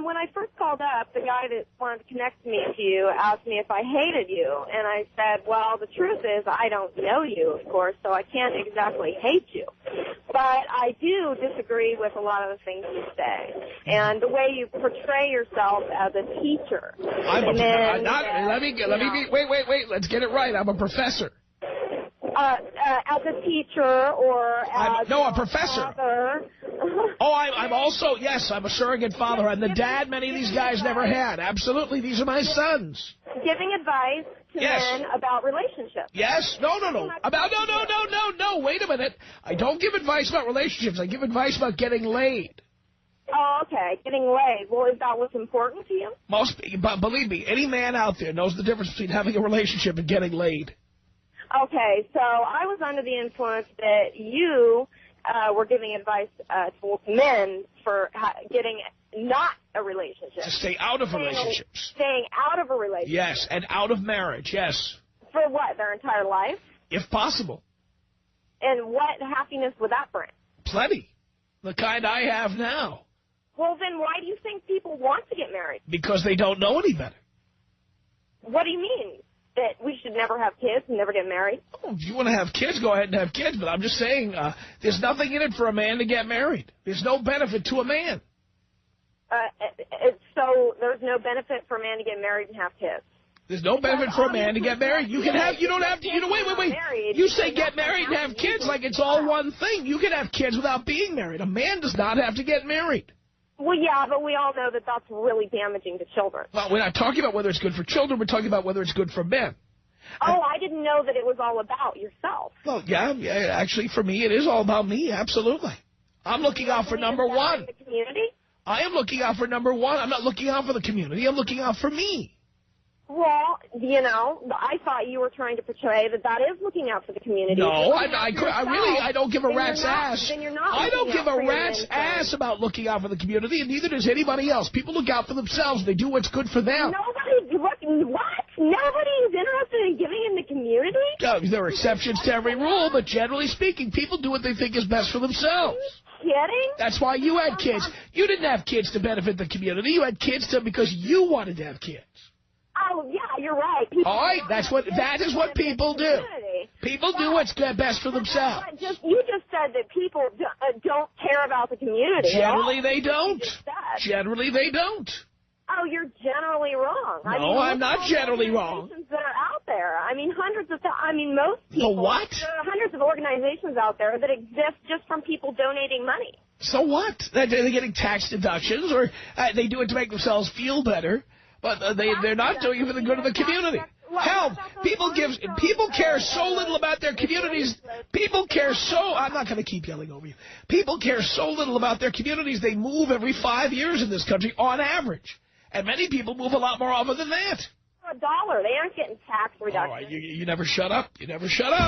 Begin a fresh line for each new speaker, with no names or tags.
when I first called up, the guy that wanted to connect me to you asked me if I hated you. And I said, well, the truth is I don't know you, of course, so I can't exactly hate you. But I do disagree with a lot of the things you say. And the way you portray yourself as a teacher.
Wait, let's get it right. I'm a professor.
As a teacher or as
a professor.
Father.
Oh, I'm also, yes, I'm a surrogate father. I'm the dad many of these guys never had. Absolutely, these are my sons.
Giving advice to men about relationships.
Yes, no. Wait a minute. I don't give advice about relationships. I give advice about getting laid.
Oh, okay, getting laid. Well, is that what's important to you?
Believe me, any man out there knows the difference between having a relationship and getting laid.
Okay, so I was under the influence that you were giving advice to men for getting not a relationship.
To stay out of relationships.
Staying out of a relationship.
Yes, and out of marriage, yes.
For what, their entire life?
If possible.
And what happiness would that bring?
Plenty. The kind I have now.
Well, then why do you think people want to get married?
Because they don't know any better.
What do you mean? That we should never have kids and never get married?
Oh, if you want to have kids, go ahead and have kids. But I'm just saying, there's nothing in it for a man to get married. There's no benefit to a man.
So there's no benefit for a man to get married and have kids?
There's no benefit for a man to get married. You can have, you don't have to, wait. You say get married and have kids like it's all one thing. You can have kids without being married. A man does not have to get married.
Well, yeah, but we all know that that's really damaging to children.
Well, we're not talking about whether it's good for children. We're talking about whether it's good for men.
Oh, I didn't know that it was all about yourself.
Well, yeah, actually, for me, it is all about me, absolutely. I'm looking out for number one.
The community?
I am looking out for number one. I'm not looking out for the community. I'm looking out for me.
Well, I thought you were trying to portray that is looking out for the community.
No, I don't give a rat's ass.
Then you're not.
I don't give a rat's ass about looking out for the community, and neither does anybody else. People look out for themselves. They do what's good for them.
What? Nobody's interested in giving in the community?
There are exceptions to every rule, but generally speaking, people do what they think is best for themselves.
Are you kidding?
That's why you had kids. You didn't have kids to benefit the community. You had kids because you wanted to have kids.
Oh, yeah, you're right.
All right, that is what people do. People do what's best for themselves.
You just said that people don't care about the community.
Generally, they don't. Generally, they don't.
Oh, you're generally wrong.
No, I'm not generally wrong.
That are out there. Most people.
The what?
There are hundreds of organizations out there that exist just from people donating money.
So what? They're getting tax deductions, or they do it to make themselves feel better. But they're not doing it for the good of the community. Hell, people care so little about their communities. I'm not going to keep yelling over you. People care so little about their communities, they move every 5 years in this country on average. And many people move a lot more often than that.
$1, they aren't getting tax reductions.
All right, you never shut up. You never shut up.